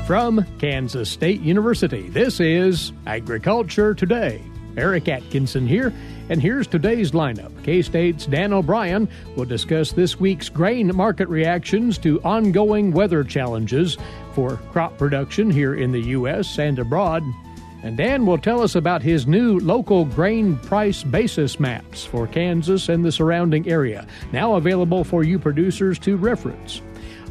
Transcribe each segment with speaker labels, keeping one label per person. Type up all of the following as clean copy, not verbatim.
Speaker 1: From Kansas State University, this is Agriculture Today. Eric Atkinson here, and here's today's lineup. K-State's Dan O'Brien will discuss this week's grain market reactions to ongoing weather challenges for crop production here in the U.S. and abroad. And Dan will tell us about his new local grain price basis maps for Kansas and the surrounding area, now available for you producers to reference.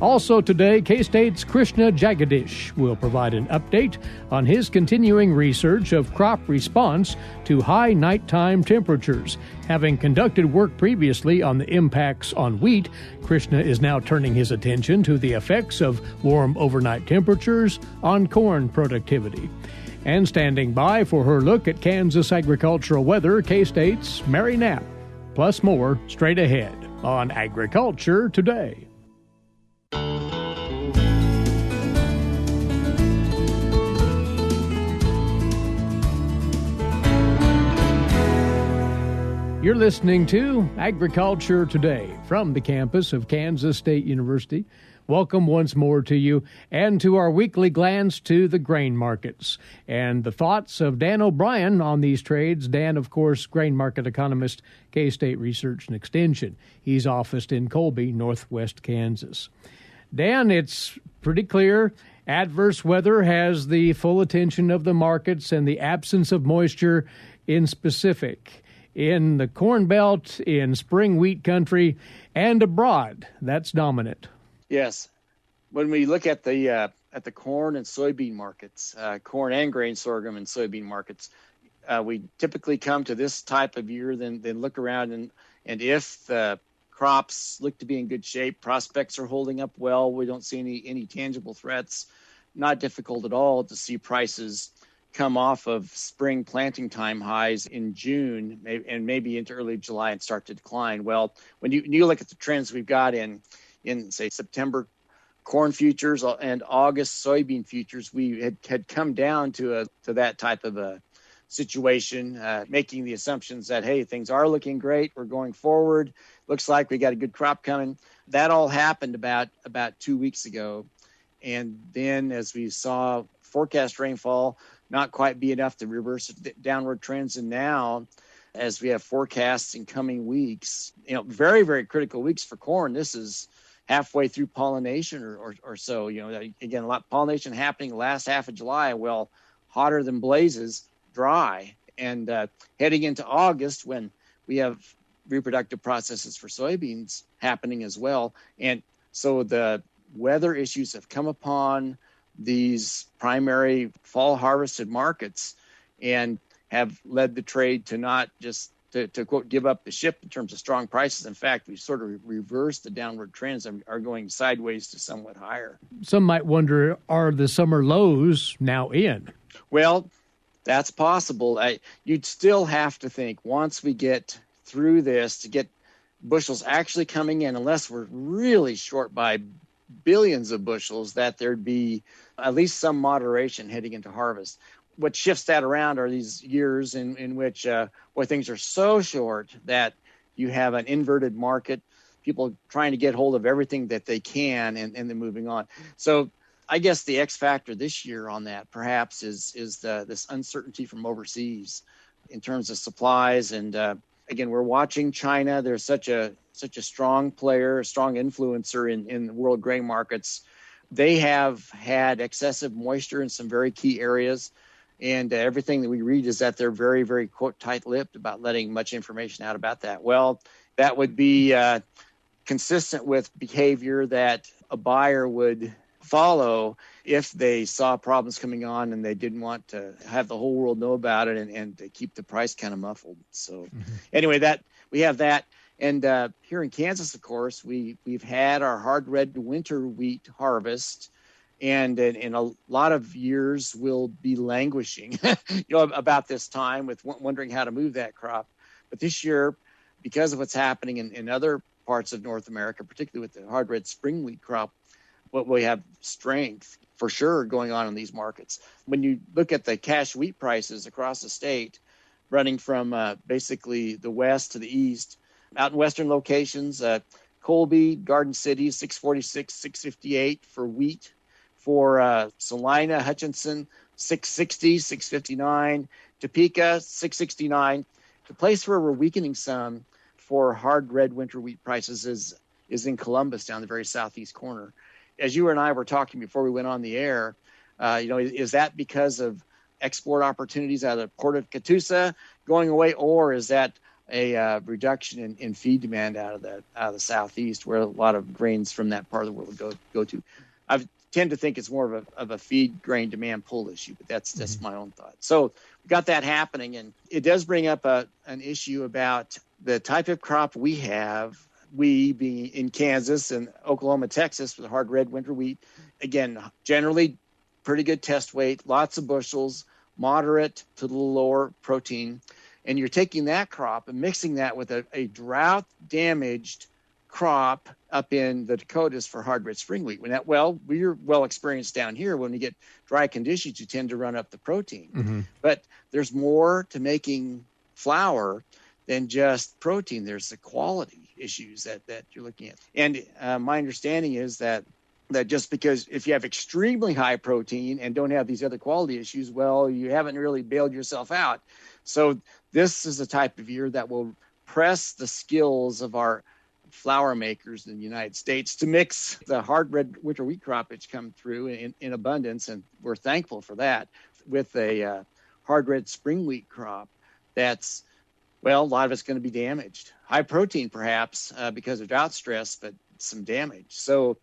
Speaker 1: Also today, K-State's Krishna Jagadish will provide an update on his continuing research of crop response to high nighttime temperatures. Having conducted work previously on the impacts on wheat, Krishna is now turning his attention to the effects of warm overnight temperatures on corn productivity. And standing by for her look at Kansas agricultural weather, K-State's Mary Knapp. Plus more straight ahead on Agriculture Today. You're listening to Agriculture Today from the campus of Kansas State University. Welcome once more to you and to our weekly glance to the grain markets and the thoughts of Dan O'Brien on these trades. Dan, of course, grain market economist, K-State Research and Extension. He's officed in Colby, northwest Kansas. Dan, it's pretty clear adverse weather has the full attention of the markets and the absence of moisture in specific. In the Corn Belt, in spring wheat country, and abroad, that's dominant.
Speaker 2: Yes. When we look at the corn and soybean markets, corn and grain sorghum and soybean markets, we typically come to this type of year, then look around, and if the crops look to be in good shape, prospects are holding up well, we don't see any tangible threats, not difficult at all to see prices come off of spring planting time highs in June and maybe into early July and start to decline. Well, when you look at the trends we've got in say September corn futures and August soybean futures, we had come down to that type of a situation, making the assumptions that, hey, things are looking great, we're going forward, looks like we got a good crop coming. That all happened about 2 weeks ago. And then as we saw forecast rainfall not quite be enough to reverse downward trends. And now, as we have forecasts in coming weeks, very, very critical weeks for corn. This is halfway through pollination or so. Again, a lot of pollination happening last half of July. Well, hotter than blazes, dry. And heading into August, when we have reproductive processes for soybeans happening as well. And so the weather issues have come upon these primary fall harvested markets and have led the trade to not just to quote, give up the ship in terms of strong prices. In fact, we've sort of reversed the downward trends and are going sideways to somewhat higher.
Speaker 1: Some might wonder, are the summer lows now in?
Speaker 2: Well, that's possible. You'd still have to think once we get through this to get bushels actually coming in, unless we're really short by billions of bushels, that there'd be at least some moderation heading into harvest. What shifts that around are these years in which where things are so short that you have an inverted market, people trying to get hold of everything that they can and then moving on. So I guess the X factor this year on that perhaps is this uncertainty from overseas in terms of supplies. And again, we're watching China. There's such a strong player, a strong influencer in the world grain markets. They have had excessive moisture in some very key areas. And everything that we read is that they're very, very, quote, tight-lipped about letting much information out about that. Well, that would be consistent with behavior that a buyer would follow if they saw problems coming on and they didn't want to have the whole world know about it and to keep the price kind of muffled. So anyway, that we have that. And here in Kansas, of course, we've had our hard red winter wheat harvest. And in a lot of years, we'll be languishing, about this time with wondering how to move that crop. But this year, because of what's happening in other parts of North America, particularly with the hard red spring wheat crop, what we have strength for sure going on in these markets. When you look at the cash wheat prices across the state, running from basically the west to the east, out in western locations, Colby, Garden City, 646, 658 for wheat. For Salina, Hutchinson, 660, 659. Topeka, 669. The place where we're weakening some for hard red winter wheat prices is in Columbus, down the very southeast corner. As you and I were talking before we went on the air, is that because of export opportunities out of the Port of Catoosa going away, or is that a reduction in feed demand out of the southeast, where a lot of grains from that part of the world go to? I tend to think it's more of a feed grain demand pull issue, but that's just my own thought. So we got that happening, and it does bring up an issue about the type of crop we have. We being in Kansas and Oklahoma, Texas, with hard red winter wheat. Again, generally pretty good test weight, lots of bushels, moderate to the lower protein. And you're taking that crop and mixing that with a drought-damaged crop up in the Dakotas for hard red spring wheat. We're well experienced down here. When we get dry conditions, you tend to run up the protein. But there's more to making flour than just protein. There's the quality issues that you're looking at. And my understanding is that just because if you have extremely high protein and don't have these other quality issues, well, you haven't really bailed yourself out. So this is a type of year that will press the skills of our flour makers in the United States to mix the hard red winter wheat crop that's come through in abundance, and we're thankful for that, with a hard red spring wheat crop that's, well, a lot of it's going to be damaged. High protein, perhaps, because of drought stress, but some damage. So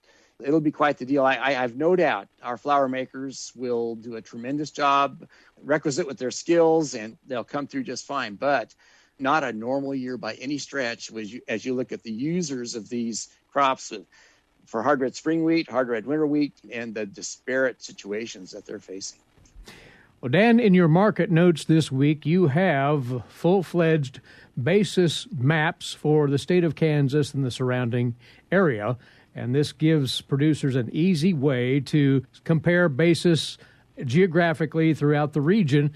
Speaker 2: it'll be quite the deal. I have no doubt our flour makers will do a tremendous job, requisite with their skills, and they'll come through just fine. But not a normal year by any stretch as you look at the users of these crops for hard red spring wheat, hard red winter wheat, and the disparate situations that they're facing.
Speaker 1: Well, Dan, in your market notes this week, you have full-fledged basis maps for the state of Kansas and the surrounding area, and this gives producers an easy way to compare basis geographically throughout the region.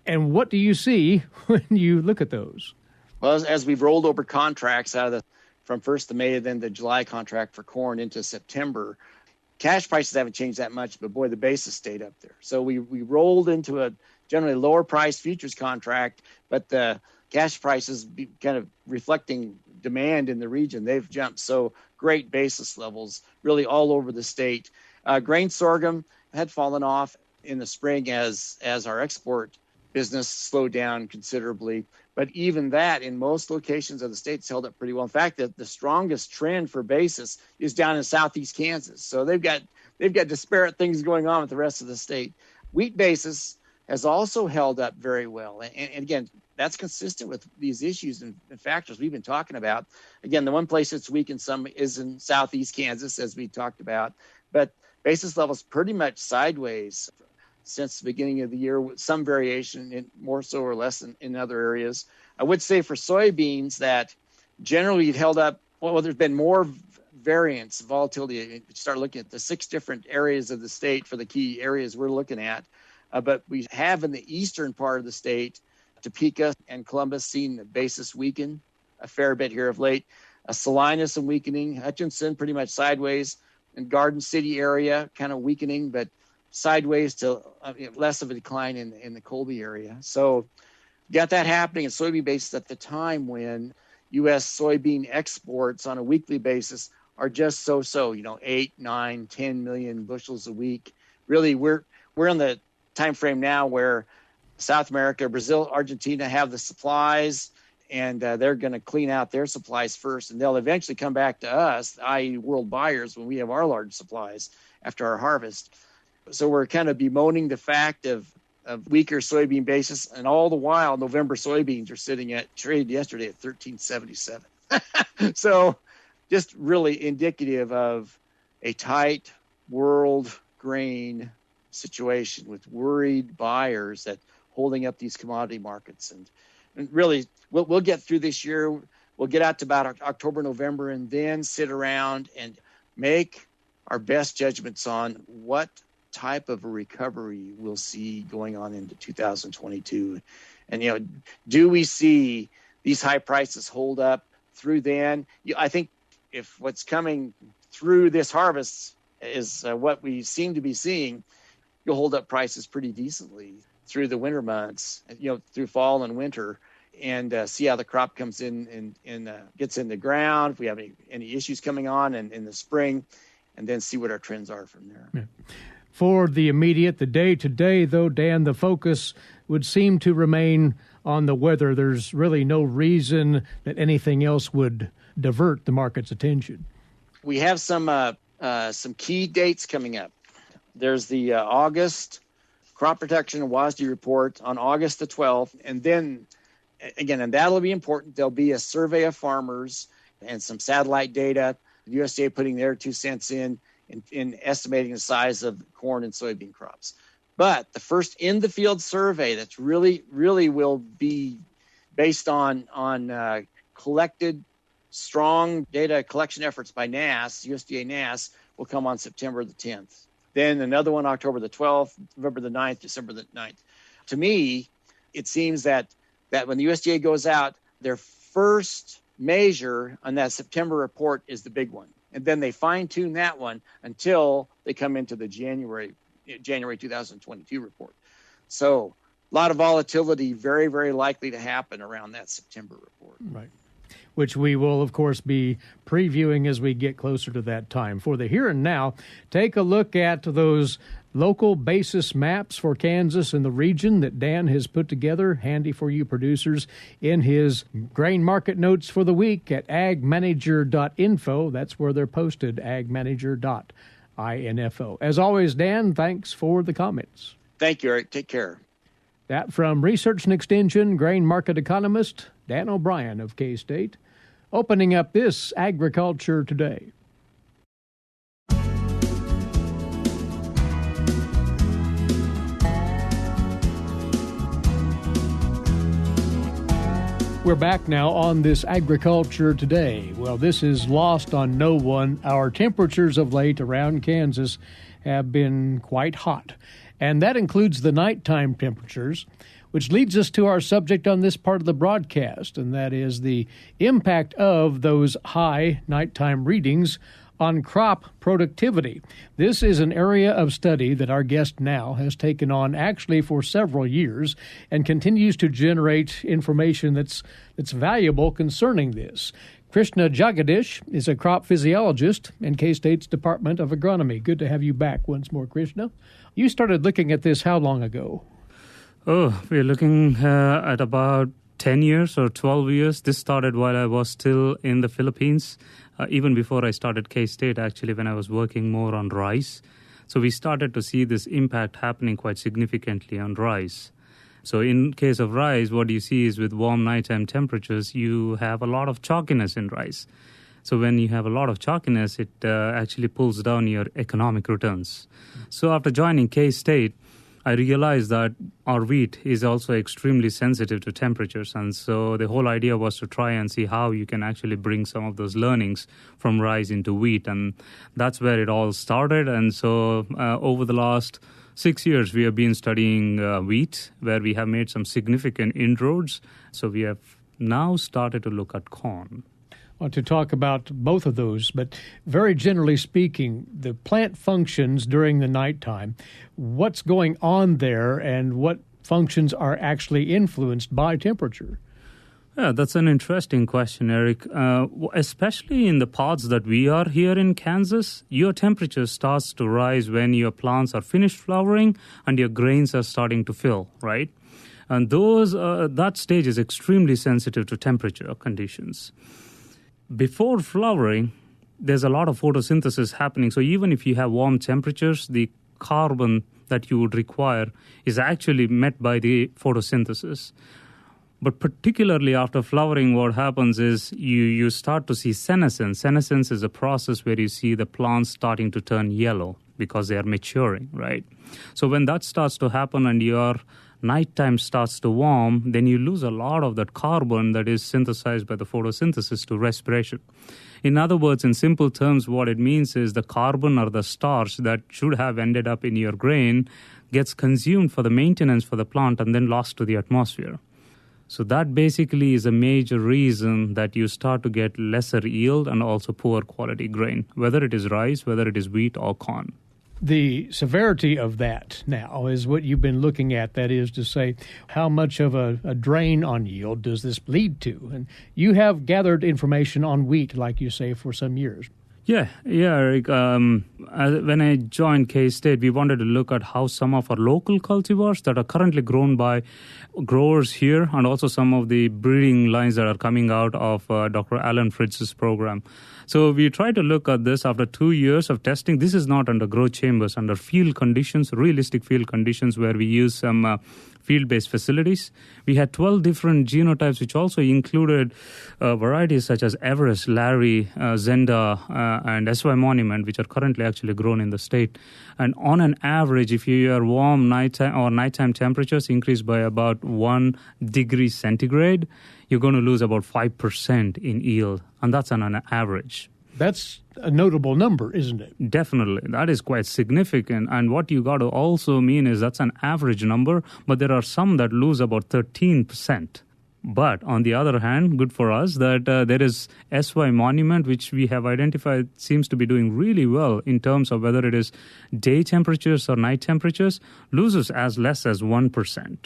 Speaker 1: And what do you see when you look at those?
Speaker 2: Well, as we've rolled over contracts from 1st of May, then the July contract for corn into September, cash prices haven't changed that much, but boy, the basis stayed up there. So we rolled into a generally lower price futures contract, but the cash prices kind of reflecting demand in the region, they've jumped. So great basis levels really all over the state. Grain sorghum had fallen off in the spring as our export business slowed down considerably. But even that, in most locations of the states, held up pretty well. In fact, the strongest trend for basis is down in southeast Kansas. So they've got disparate things going on with the rest of the state. Wheat basis has also held up very well. And again, that's consistent with these issues and factors we've been talking about. Again, the one place that's weak in some is in southeast Kansas, as we talked about. But basis levels pretty much sideways since the beginning of the year, with some variation, in more so or less in other areas. I would say for soybeans that generally it held up, well, there's been more variance, volatility. You start looking at the 6 different areas of the state for the key areas we're looking at. But we have in the eastern part of the state, Topeka and Columbus, seen the basis weaken a fair bit here of late. Salina, some weakening. Hutchinson, pretty much sideways. And Garden City area, kind of weakening, but sideways to less of a decline in the Colby area. So got that happening in soybean basis at the time when U.S. soybean exports on a weekly basis are just so, 8, 9, 10 million bushels a week. Really, we're in the time frame now where South America, Brazil, Argentina have the supplies, and they're going to clean out their supplies first, and they'll eventually come back to us, i.e. world buyers, when we have our large supplies after our harvest. So we're kind of bemoaning the fact of weaker soybean basis, and all the while November soybeans are sitting at trade yesterday at $13.77. So just really indicative of a tight world grain situation with worried buyers that holding up these commodity markets. And really, we'll get through this year. We'll get out to about October, November, and then sit around and make our best judgments on what type of a recovery we'll see going on into 2022. And, do we see these high prices hold up through then? I think if what's coming through this harvest is what we seem to be seeing, you'll hold up prices pretty decently through the winter months, through fall and winter, and see how the crop comes in and gets in the ground, if we have any issues coming on in the spring, and then see what our trends are from there.
Speaker 1: Yeah. For the immediate, the day-to-day, though, Dan, the focus would seem to remain on the weather. There's really no reason that anything else would divert the market's attention.
Speaker 2: We have some key dates coming up. There's the August Crop Protection and WASDE report on August the 12th. And then, again, and that'll be important, there'll be a survey of farmers and some satellite data, the USDA putting their 2 cents in estimating the size of corn and soybean crops. But the first in-the-field survey that's really will be based on collected, strong data collection efforts by USDA NASS, will come on September the 10th. Then another one, October the 12th, November the 9th, December the 9th. To me, it seems that when the USDA goes out, their first measure on that September report is the big one. And then they fine-tune that one until they come into the January 2022 report. So a lot of volatility very, very likely to happen around that September report.
Speaker 1: Right. Which we will, of course, be previewing as we get closer to that time. For the here and now, take a look at those local basis maps for Kansas and the region that Dan has put together, handy for you producers, in his grain market notes for the week at agmanager.info. That's where they're posted, agmanager.info. As always, Dan, thanks for the comments.
Speaker 2: Thank you, Eric. Take care.
Speaker 1: That from Research and Extension grain market economist Dan O'Brien of K-State, opening up this Agriculture Today. We're back now on this Agriculture Today. Well, this is lost on no one. Our temperatures of late around Kansas have been quite hot, and that includes the nighttime temperatures, which leads us to our subject on this part of the broadcast, and that is the impact of those high nighttime readings on crop productivity. This is an area of study that our guest now has taken on actually for several years and continues to generate information that's valuable concerning this. Krishna Jagadish is a crop physiologist in K-State's Department of Agronomy. Good to have you back once more, Krishna. You started looking at this how long ago?
Speaker 3: Oh, we're looking at about 10 years or 12 years. This started while I was still in the Philippines, even before I started K-State, actually, when I was working more on rice. So we started to see this impact happening quite significantly on rice. So in case of rice, what you see is with warm nighttime temperatures, you have a lot of chalkiness in rice. So when you have a lot of chalkiness, it actually pulls down your economic returns. So after joining K-State, I realized that our wheat is also extremely sensitive to temperatures. And so the whole idea was to try and see how you can actually bring some of those learnings from rice into wheat. And that's where it all started. And so over the last 6 years, we have been studying wheat, where we have made some significant inroads. So we have now started to look at corn.
Speaker 1: To talk about both of those, but very generally speaking, the plant functions during the nighttime, what's going on there and what functions are actually influenced by temperature?
Speaker 3: Yeah, that's an interesting question, Eric. Especially in the parts that we are here in Kansas, your temperature starts to rise when your plants are finished flowering and your grains are starting to fill, right? And that stage is extremely sensitive to temperature conditions. Before flowering, there's a lot of photosynthesis happening. So even if you have warm temperatures, the carbon that you would require is actually met by the photosynthesis. But particularly after flowering, what happens is you start to see senescence. Senescence is a process where you see the plants starting to turn yellow because they are maturing, right? So when that starts to happen and your nighttime starts to warm, then you lose a lot of that carbon that is synthesized by the photosynthesis to respiration. In other words, in simple terms, what it means is the carbon or the starch that should have ended up in your grain gets consumed for the maintenance for the plant and then lost to the atmosphere. So that basically is a major reason that you start to get lesser yield and also poor quality grain, whether it is rice, whether it is wheat or corn.
Speaker 1: The severity of that now is what you've been looking at. That is to say, how much of a drain on yield does this lead to? And you have gathered information on wheat, like you say, for some years.
Speaker 3: Yeah, Eric. When I joined K-State, we wanted to look at how some of our local cultivars that are currently grown by growers here and also some of the breeding lines that are coming out of Dr. Alan Fritz's program. So we tried to look at this after 2 years of testing. This is not under grow chambers, under field conditions, realistic field conditions where we use some field-based facilities. We had 12 different genotypes, which also included varieties such as Everest, Larry, Zenda, and SY Monument, which are currently actually grown in the state. And on an average, if your warm nighttime temperatures increase by about 1 degree centigrade, you're going to lose about 5% in yield, and that's on an average.
Speaker 1: That's a notable number, isn't it?
Speaker 3: Definitely. That is quite significant. And what you got to also mean is that's an average number, but there are some that lose about 13%. But on the other hand, good for us that there is SY Monument, which we have identified seems to be doing really well in terms of whether it is day temperatures or night temperatures, loses as less as 1%.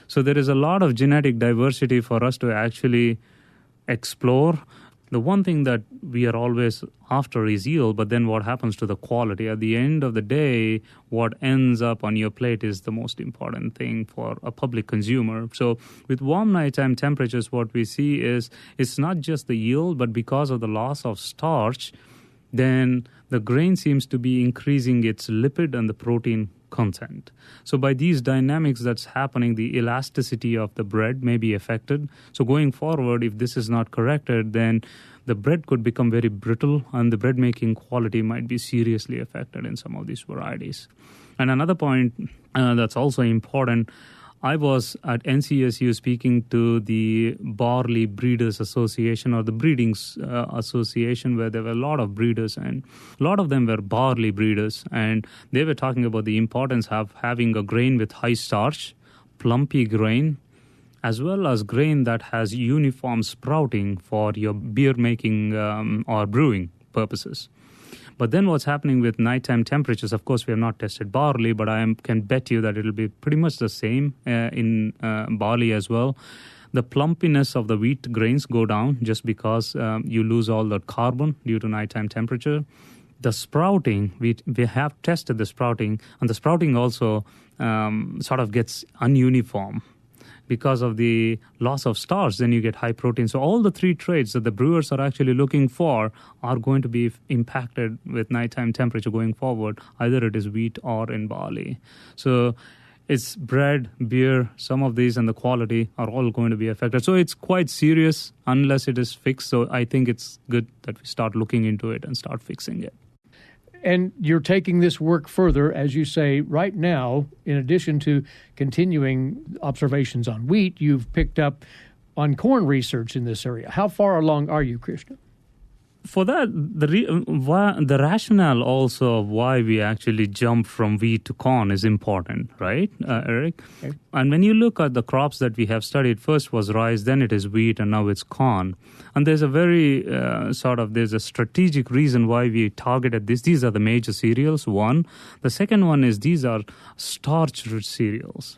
Speaker 3: So there is a lot of genetic diversity for us to actually explore. The one thing that we are always after is yield, but then what happens to the quality? At the end of the day, what ends up on your plate is the most important thing for a public consumer. So with warm nighttime temperatures, what we see is it's not just the yield, but because of the loss of starch, then the grain seems to be increasing its lipid and the protein content. So by these dynamics that's happening, the elasticity of the bread may be affected. So going forward, if this is not corrected, then the bread could become very brittle and the bread making quality might be seriously affected in some of these varieties. And another point that's also important, I was at NCSU speaking to the Barley Breeders Association or the Breeding Association, where there were a lot of breeders and a lot of them were barley breeders. And they were talking about the importance of having a grain with high starch, plumpy grain, as well as grain that has uniform sprouting for your beer making or brewing purposes. But then what's happening with nighttime temperatures, of course, we have not tested barley, but I can bet you that it'll be pretty much the same in barley as well. The plumpiness of the wheat grains go down just because you lose all the carbon due to nighttime temperature. The sprouting, we have tested the sprouting, and the sprouting also sort of gets ununiform. Because of the loss of starch, then you get high protein. So all the three traits that the brewers are actually looking for are going to be impacted with nighttime temperature going forward, either it is wheat or in barley. So it's bread, beer, some of these and the quality are all going to be affected. So it's quite serious unless it is fixed. So I think it's good that we start looking into it and start fixing it.
Speaker 1: And you're taking this work further, as you say, right now, in addition to continuing observations on wheat, you've picked up on corn research in this area. How far along are you, Krishna?
Speaker 3: For that, the rationale also of why we actually jumped from wheat to corn is important, right, Eric? Okay. And when you look at the crops that we have studied, first was rice, then it is wheat, and now it's corn. And there's a very there's a strategic reason why we targeted this. These are the major cereals, one. The second one is these are starch-rich cereals.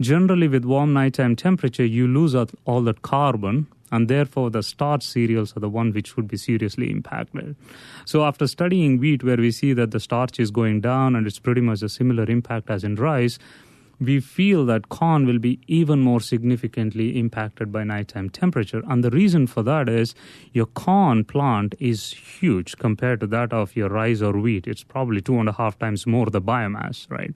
Speaker 3: Generally, with warm nighttime temperature, you lose all that carbon, and therefore the starch cereals are the one which would be seriously impacted. So after studying wheat, where we see that the starch is going down and it's pretty much a similar impact as in rice, we feel that corn will be even more significantly impacted by nighttime temperature. And the reason for that is your corn plant is huge compared to that of your rice or wheat. It's probably 2.5 times more the biomass, right?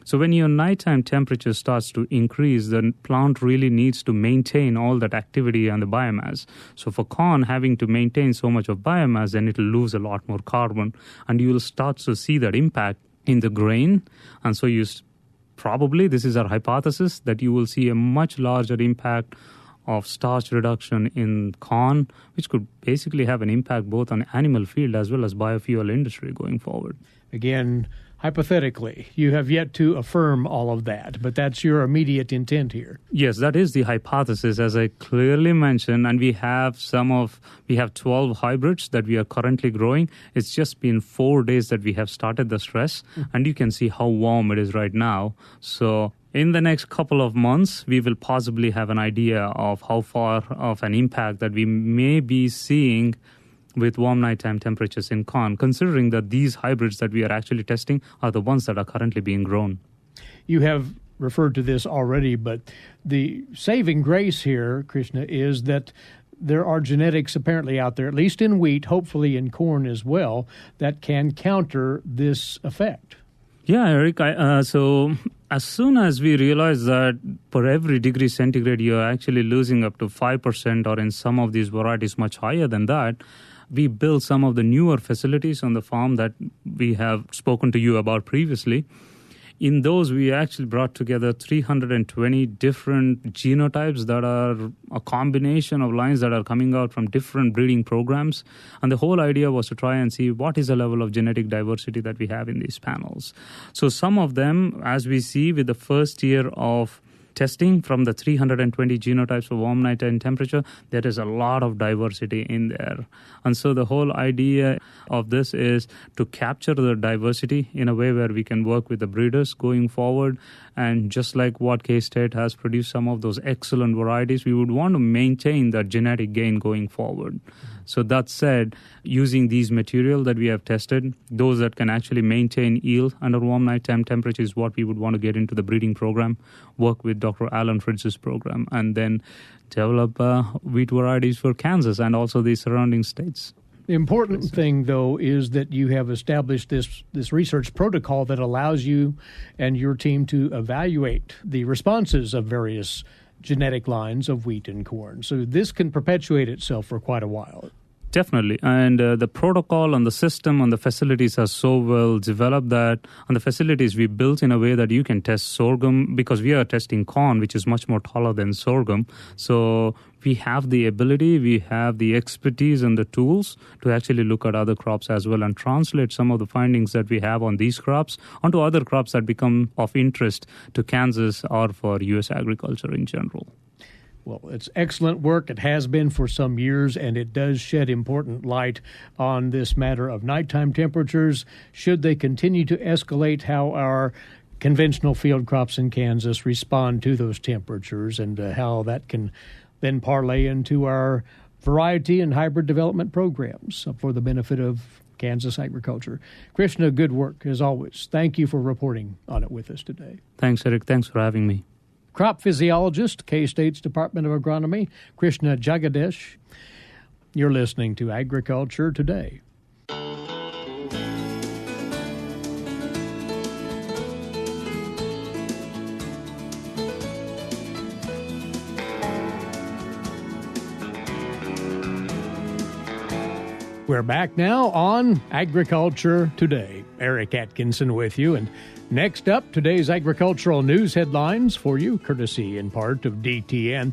Speaker 3: So when your nighttime temperature starts to increase, the plant really needs to maintain all that activity and the biomass. So for corn, having to maintain so much of biomass, then it will lose a lot more carbon. And you will start to see that impact in the grain. And so probably, this is our hypothesis, that you will see a much larger impact of starch reduction in corn, which could basically have an impact both on animal feed as well as biofuel industry going forward.
Speaker 1: Again, hypothetically. You have yet to affirm all of that, but that's your immediate intent here.
Speaker 3: Yes, that is the hypothesis, as I clearly mentioned, and we have 12 hybrids that we are currently growing. It's just been 4 days that we have started the stress, and you can see how warm it is right now. So in the next couple of months, we will possibly have an idea of how far of an impact that we may be seeing with warm nighttime temperatures in corn, considering that these hybrids that we are actually testing are the ones that are currently being grown.
Speaker 1: You have referred to this already, but the saving grace here, Krishna, is that there are genetics apparently out there, at least in wheat, hopefully in corn as well, that can counter this effect.
Speaker 3: Yeah, Eric. So as soon as we realize that for every degree centigrade, you're actually losing up to 5%, or in some of these varieties much higher than that, we built some of the newer facilities on the farm that we have spoken to you about previously. In those, we actually brought together 320 different genotypes that are a combination of lines that are coming out from different breeding programs. And the whole idea was to try and see what is the level of genetic diversity that we have in these panels. So some of them, as we see with the first year of testing from the 320 genotypes for warm nighttime temperature, there is a lot of diversity in there. And so the whole idea of this is to capture the diversity in a way where we can work with the breeders going forward. And just like what K-State has produced some of those excellent varieties, we would want to maintain that genetic gain going forward. So that said, using these material that we have tested, those that can actually maintain yield under warm nighttime temperature is what we would want to get into the breeding program, work with Dr. Alan Fritz's program, and then develop wheat varieties for Kansas and also the surrounding states.
Speaker 1: The important thing, though, is that you have established this research protocol that allows you and your team to evaluate the responses of various genetic lines of wheat and corn. So this can perpetuate itself for quite a while.
Speaker 3: Definitely. And the protocol and the system and the facilities are so well developed that on the facilities we built in a way that you can test sorghum, because we are testing corn, which is much more taller than sorghum. So we have the ability, we have the expertise and the tools to actually look at other crops as well and translate some of the findings that we have on these crops onto other crops that become of interest to Kansas or for U.S. agriculture in general.
Speaker 1: Well, it's excellent work. It has been for some years, and it does shed important light on this matter of nighttime temperatures. Should they continue to escalate, how our conventional field crops in Kansas respond to those temperatures, and how that can then parlay into our variety and hybrid development programs for the benefit of Kansas agriculture. Krishna, good work as always. Thank you for reporting on it with us today.
Speaker 3: Thanks, Eric. Thanks for having me.
Speaker 1: Crop physiologist, K-State's Department of Agronomy, Krishna Jagadish. You're listening to Agriculture Today. We're back now on Agriculture Today. Eric Atkinson with you, and next up, today's agricultural news headlines for you, courtesy in part of DTN.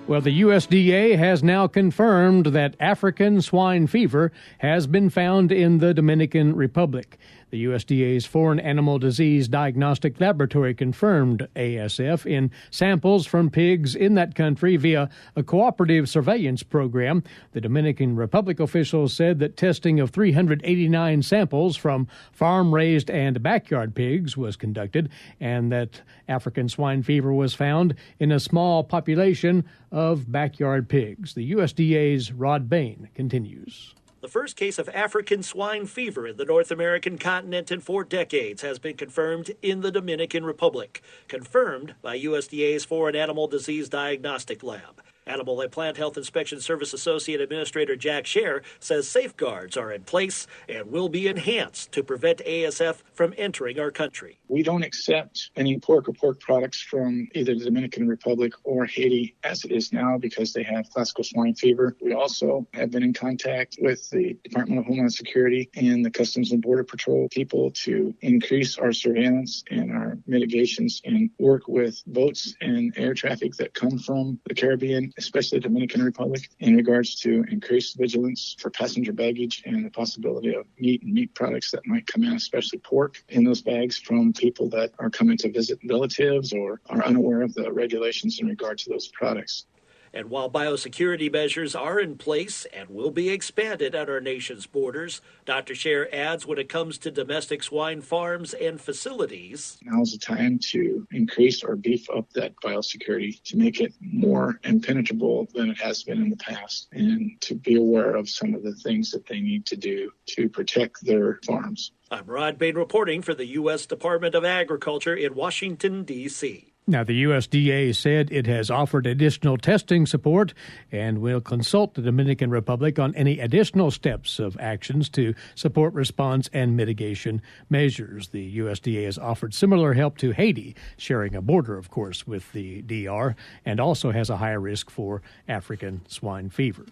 Speaker 1: Well, the USDA has now confirmed that African swine fever has been found in the Dominican Republic. The USDA's Foreign Animal Disease Diagnostic Laboratory confirmed ASF in samples from pigs in that country via a cooperative surveillance program. The Dominican Republic officials said that testing of 389 samples from farm-raised and backyard pigs was conducted, and that African swine fever was found in a small population of backyard pigs. The USDA's Rod Bain continues.
Speaker 4: The first case of African swine fever in the North American continent in 4 decades has been confirmed in the Dominican Republic, confirmed by USDA's Foreign Animal Disease Diagnostic Lab. Animal and Plant Health Inspection Service Associate Administrator Jack Scher says safeguards are in place and will be enhanced to prevent ASF from entering our country.
Speaker 5: We don't accept any pork or pork products from either the Dominican Republic or Haiti as it is now because they have classical swine fever. We also have been in contact with the Department of Homeland Security and the Customs and Border Patrol people to increase our surveillance and our mitigations and work with boats and air traffic that come from the Caribbean, especially the Dominican Republic, in regards to increased vigilance for passenger baggage and the possibility of meat and meat products that might come in, especially pork, in those bags from people that are coming to visit relatives or are unaware of the regulations in regard to those products.
Speaker 4: And while biosecurity measures are in place and will be expanded at our nation's borders, Dr. Scher adds when it comes to domestic swine farms and facilities,
Speaker 5: now's the time to increase or beef up that biosecurity to make it more impenetrable than it has been in the past, and to be aware of some of the things that they need to do to protect their farms.
Speaker 4: I'm Rod Bain reporting for the U.S. Department of Agriculture in Washington, D.C.
Speaker 1: Now, the USDA said it has offered additional testing support and will consult the Dominican Republic on any additional steps of actions to support response and mitigation measures. The USDA has offered similar help to Haiti, sharing a border, of course, with the DR, and also has a higher risk for African swine fever.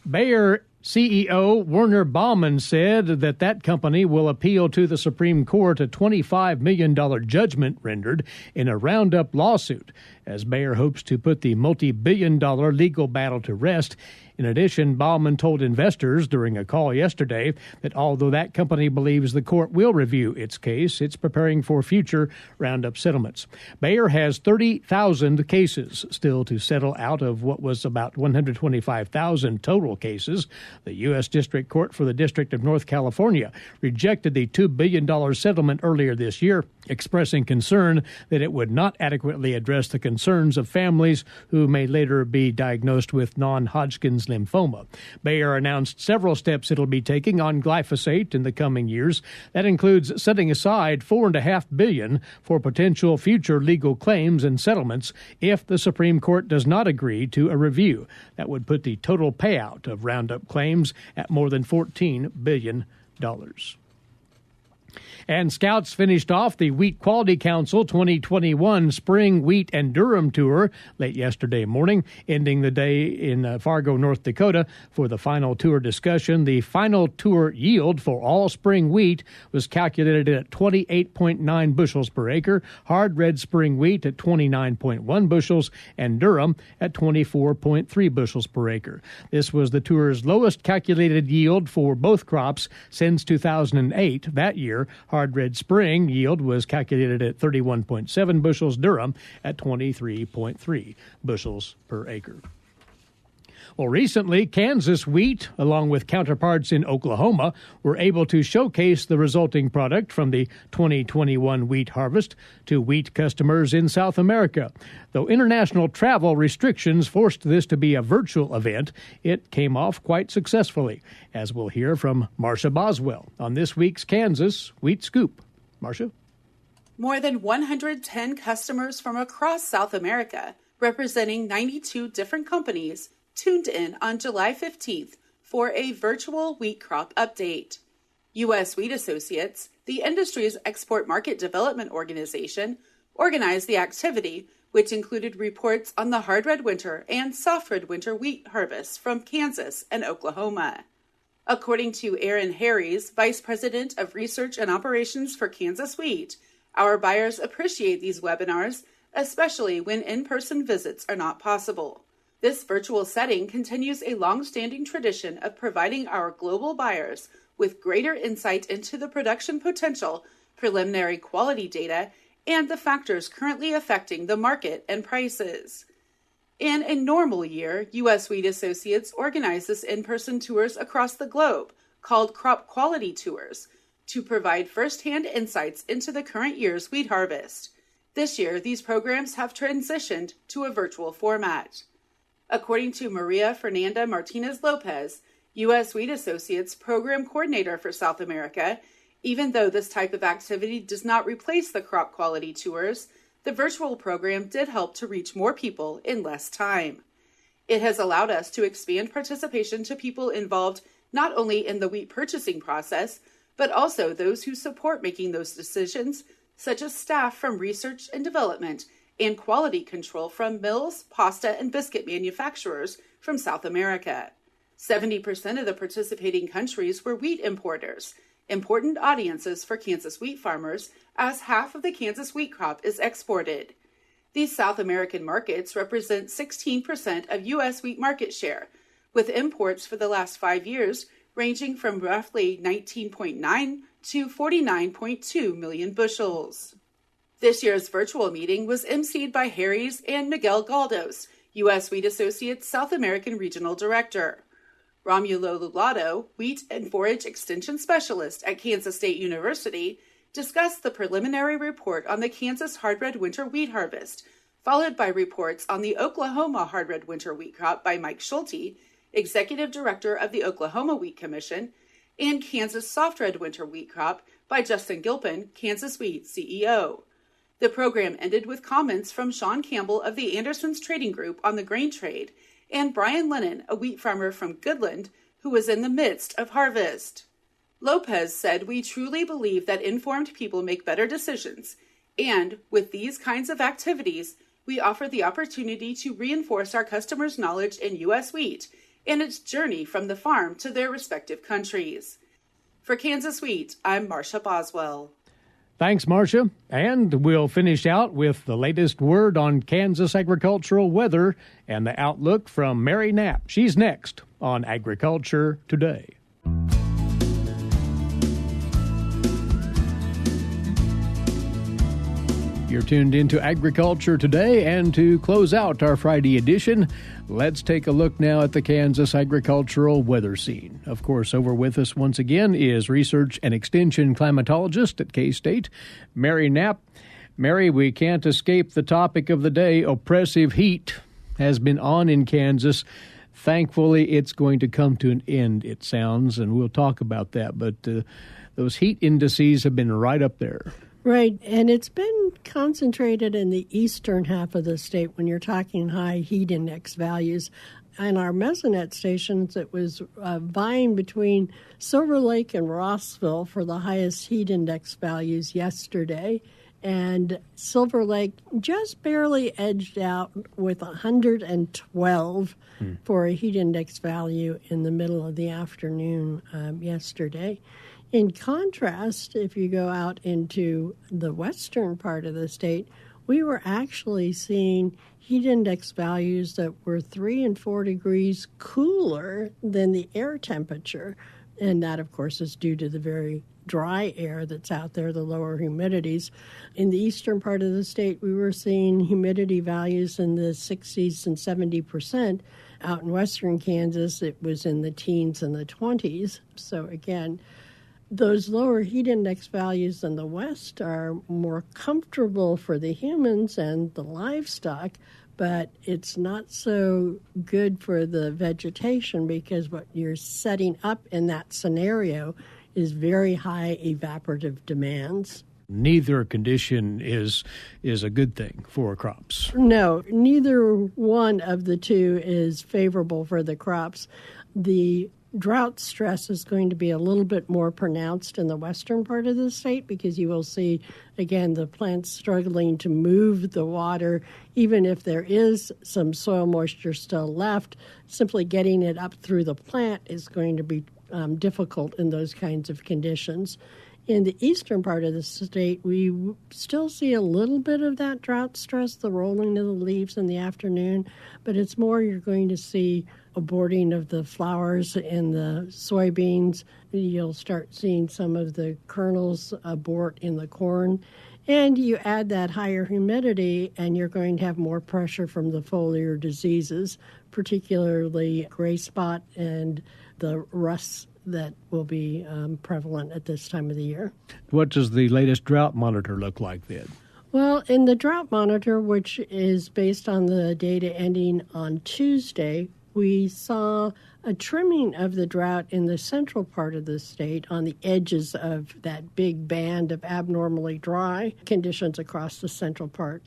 Speaker 1: Bayer CEO Werner Baumann said that company will appeal to the Supreme Court a $25 million judgment rendered in a Roundup lawsuit, as Bayer hopes to put the multi-billion-dollar legal battle to rest. In addition, Baumann told investors during a call yesterday that although that company believes the court will review its case, it's preparing for future Roundup settlements. Bayer has 30,000 cases still to settle out of what was about 125,000 total cases. The U.S. District Court for the District of North California rejected the $2 billion settlement earlier this year, expressing concern that it would not adequately address the concerns of families who may later be diagnosed with non-Hodgkin's lymphoma. Bayer announced several steps it'll be taking on glyphosate in the coming years. That includes setting aside $4.5 billion for potential future legal claims and settlements if the Supreme Court does not agree to a review. That would put the total payout of Roundup claims at more than $14 billion. And Scouts finished off the Wheat Quality Council 2021 Spring Wheat and Durum Tour late yesterday morning, ending the day in Fargo, North Dakota. For the final tour discussion, the final tour yield for all spring wheat was calculated at 28.9 bushels per acre, hard red spring wheat at 29.1 bushels, and durum at 24.3 bushels per acre. This was the tour's lowest calculated yield for both crops since 2008. That year, hard red spring yield was calculated at 31.7 bushels, durum at 23.3 bushels per acre. Well, recently, Kansas wheat, along with counterparts in Oklahoma, were able to showcase the resulting product from the 2021 wheat harvest to wheat customers in South America. Though international travel restrictions forced this to be a virtual event, it came off quite successfully, as we'll hear from Marcia Boswell on this week's Kansas Wheat Scoop. Marcia?
Speaker 6: More than 110 customers from across South America, representing 92 different companies, tuned in on July 15th for a virtual wheat crop update. U.S. Wheat Associates, the industry's export market development organization, organized the activity, which included reports on the hard red winter and soft red winter wheat harvests from Kansas and Oklahoma. According to Aaron Harries, Vice President of Research and Operations for Kansas Wheat, our buyers appreciate these webinars, especially when in-person visits are not possible. This virtual setting continues a long-standing tradition of providing our global buyers with greater insight into the production potential, preliminary quality data, and the factors currently affecting the market and prices. In a normal year, U.S. Wheat Associates organizes in-person tours across the globe, called crop quality tours, to provide first-hand insights into the current year's wheat harvest. This year, these programs have transitioned to a virtual format. According to Maria Fernanda Martinez-Lopez, U.S. Wheat Associates Program Coordinator for South America, even though this type of activity does not replace the crop quality tours, the virtual program did help to reach more people in less time. It has allowed us to expand participation to people involved not only in the wheat purchasing process, but also those who support making those decisions, such as staff from research and development and quality control from mills, pasta, and biscuit manufacturers from South America. 70% of the participating countries were wheat importers, important audiences for Kansas wheat farmers, as half of the Kansas wheat crop is exported. These South American markets represent 16% of U.S. wheat market share, with imports for the last 5 years ranging from roughly 19.9 to 49.2 million bushels. This year's virtual meeting was emceed by Harry's and Miguel Galdos, U.S. Wheat Associates South American Regional Director. Romulo Lulato, Wheat and Forage Extension Specialist at Kansas State University, discussed the preliminary report on the Kansas hard red winter wheat harvest, followed by reports on the Oklahoma hard red winter wheat crop by Mike Schulte, Executive Director of the Oklahoma Wheat Commission, and Kansas soft red winter wheat crop by Justin Gilpin, Kansas Wheat CEO. The program ended with comments from Sean Campbell of the Andersons Trading Group on the grain trade and Brian Lennon, a wheat farmer from Goodland, who was in the midst of harvest. Lopez said, "We truly believe that informed people make better decisions, and with these kinds of activities, we offer the opportunity to reinforce our customers' knowledge in U.S. wheat and its journey from the farm to their respective countries." For Kansas Wheat, I'm Marcia Boswell.
Speaker 1: Thanks, Marcia. And we'll finish out with the latest word on Kansas agricultural weather and the outlook from Mary Knapp. She's next on Agriculture Today. You're tuned into Agriculture Today, and to close out our Friday edition, let's take a look now at the Kansas agricultural weather scene. Of course, over with us once again is research and extension climatologist at K-State, Mary Knapp. Mary, we can't escape the topic of the day. Oppressive heat has been on in Kansas. Thankfully, it's going to come to an end, it sounds, and we'll talk about that. But those heat indices have been right up there.
Speaker 7: Right, and it's been concentrated in the eastern half of the state when you're talking high heat index values. In our Mesonet stations, it was vying between Silver Lake and Rossville for the highest heat index values yesterday, and Silver Lake just barely edged out with 112 for a heat index value in the middle of the afternoon yesterday. In contrast, if you go out into the western part of the state, we were actually seeing heat index values that were 3 and 4 degrees cooler than the air temperature. And that, of course, is due to the very dry air that's out there, the lower humidities. In the eastern part of the state, we were seeing humidity values in the 60s and 70%. Out in western Kansas, it was in the teens and the 20s. So again, those lower heat index values in the west are more comfortable for the humans and the livestock, but it's not so good for the vegetation because what you're setting up in that scenario is very high evaporative demands.
Speaker 1: Neither condition is a good thing for crops.
Speaker 7: No, neither one of the two is favorable for the crops. The drought stress is going to be a little bit more pronounced in the western part of the state because you will see, again, the plants struggling to move the water. Even if there is some soil moisture still left, simply getting it up through the plant is going to be difficult in those kinds of conditions. In the eastern part of the state, we still see a little bit of that drought stress, the rolling of the leaves in the afternoon, but it's more you're going to see aborting of the flowers in the soybeans. You'll start seeing some of the kernels abort in the corn. And you add that higher humidity, and you're going to have more pressure from the foliar diseases, particularly gray spot and the rust that will be prevalent at this time of the year.
Speaker 1: What does the latest drought monitor look like then?
Speaker 7: Well, in the drought monitor, which is based on the data ending on Tuesday, we saw a trimming of the drought in the central part of the state on the edges of that big band of abnormally dry conditions across the central part.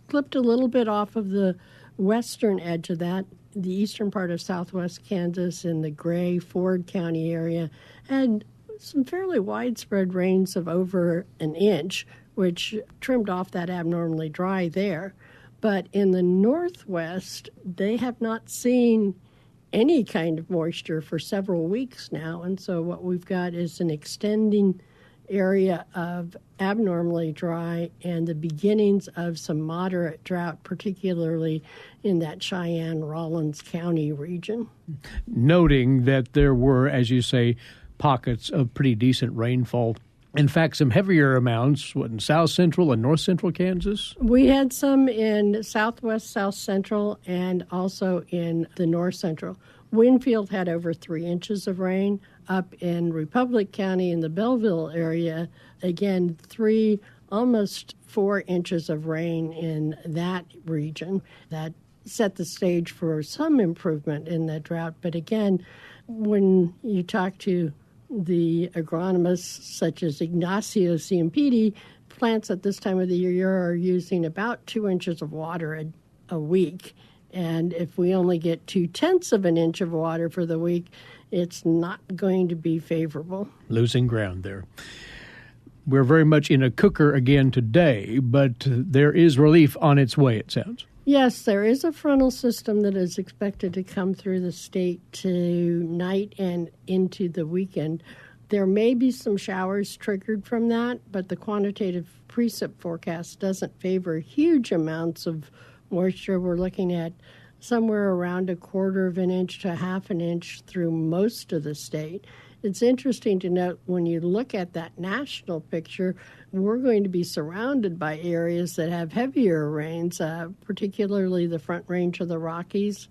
Speaker 7: Clipped a little bit off of the western edge of that. The eastern part of southwest Kansas in the Gray, Ford County area had some fairly widespread rains of over an inch, which trimmed off that abnormally dry there. But in the northwest, they have not seen any kind of moisture for several weeks now. And so what we've got is an extending area of abnormally dry and the beginnings of some moderate drought, particularly in that Cheyenne-Rawlins County region.
Speaker 1: Noting that there were, as you say, pockets of pretty decent rainfall. In fact, some heavier amounts, in south central and north central Kansas?
Speaker 7: We had some in southwest, south central, and also in the north central. Winfield had over 3 inches of rain. Up in Republic County in the Belleville area, again, 3, almost 4 inches of rain in that region. That set the stage for some improvement in the drought. But again, when you talk to the agronomists such as Ignacio Ciampidi, plants at this time of the year are using about 2 inches of water a week. And if we only get 0.2 of an inch of water for the week, it's not going to be favorable.
Speaker 1: Losing ground there. We're very much in a cooker again today, but there is relief on its way, it sounds.
Speaker 7: Yes, there is a frontal system that is expected to come through the state tonight and into the weekend. There may be some showers triggered from that, but the quantitative precip forecast doesn't favor huge amounts of moisture. We're looking at somewhere around 1/4 of an inch to 1/2 an inch through most of the state. It's interesting to note when you look at that national picture, we're going to be surrounded by areas that have heavier rains, particularly the Front Range of the Rockies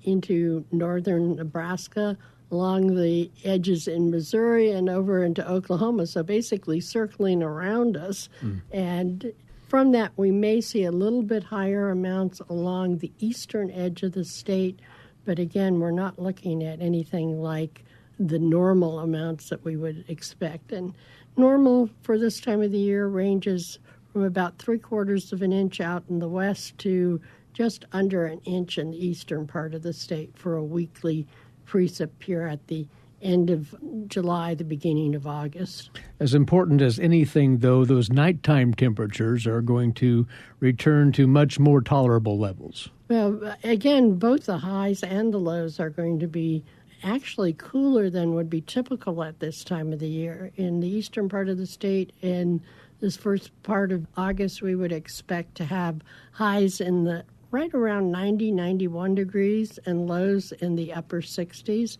Speaker 7: into northern Nebraska, along the edges in Missouri and over into Oklahoma, so basically circling around us. And from that, we may see a little bit higher amounts along the eastern edge of the state, but again, we're not looking at anything like the normal amounts that we would expect. And normal for this time of the year ranges from about 3/4 of an inch out in the west to just under an inch in the eastern part of the state for a weekly precip here at the end of July, the beginning of August.
Speaker 1: As important as anything, though, those nighttime temperatures are going to return to much more tolerable levels.
Speaker 7: Well, again, both the highs and the lows are going to be actually cooler than would be typical at this time of the year. In the eastern part of the state, in this first part of August, we would expect to have highs in the right around 90, 91 degrees and lows in the upper 60s.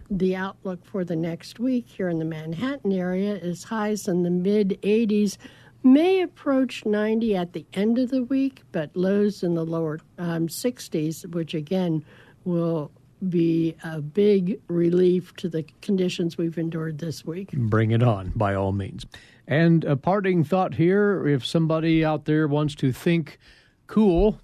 Speaker 7: The outlook for the next week here in the Manhattan area is highs in the mid-80s, may approach 90 at the end of the week, but lows in the lower 60s, which again will be a big relief to the conditions we've endured this week.
Speaker 1: Bring it on, by all means. And a parting thought here, if somebody out there wants to think cool,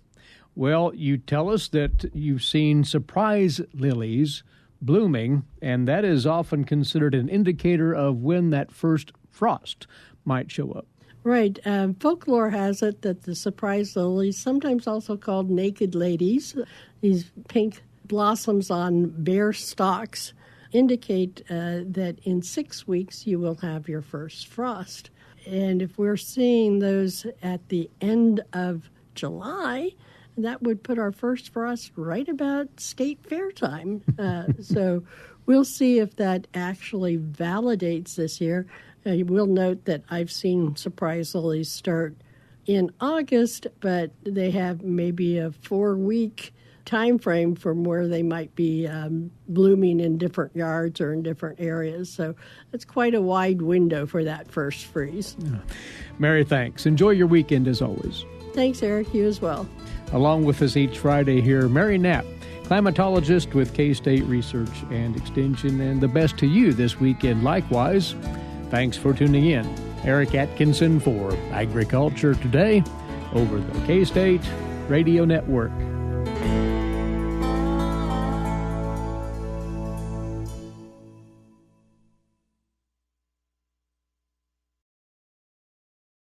Speaker 1: well, you tell us that you've seen surprise lilies blooming, and that is often considered an indicator of when that first frost might show up.
Speaker 7: Right. Folklore has it that the surprise lilies, sometimes also called naked ladies, these pink blossoms on bare stalks, indicate that in 6 weeks you will have your first frost. And if we're seeing those at the end of July, that would put our first frost right about state fair time. So we'll see if that actually validates this year. You will note that I've seen surprise lilies start in August, but they have maybe a 4-week time frame from where they might be blooming in different yards or in different areas. So it's quite a wide window for that first freeze.
Speaker 1: Yeah. Mary, thanks. Enjoy your weekend as always.
Speaker 7: Thanks, Eric. You as well.
Speaker 1: Along with us each Friday here, Mary Knapp, climatologist with K-State Research and Extension, and the best to you this weekend likewise. Thanks for tuning in. Eric Atkinson for Agriculture Today over the K-State Radio Network.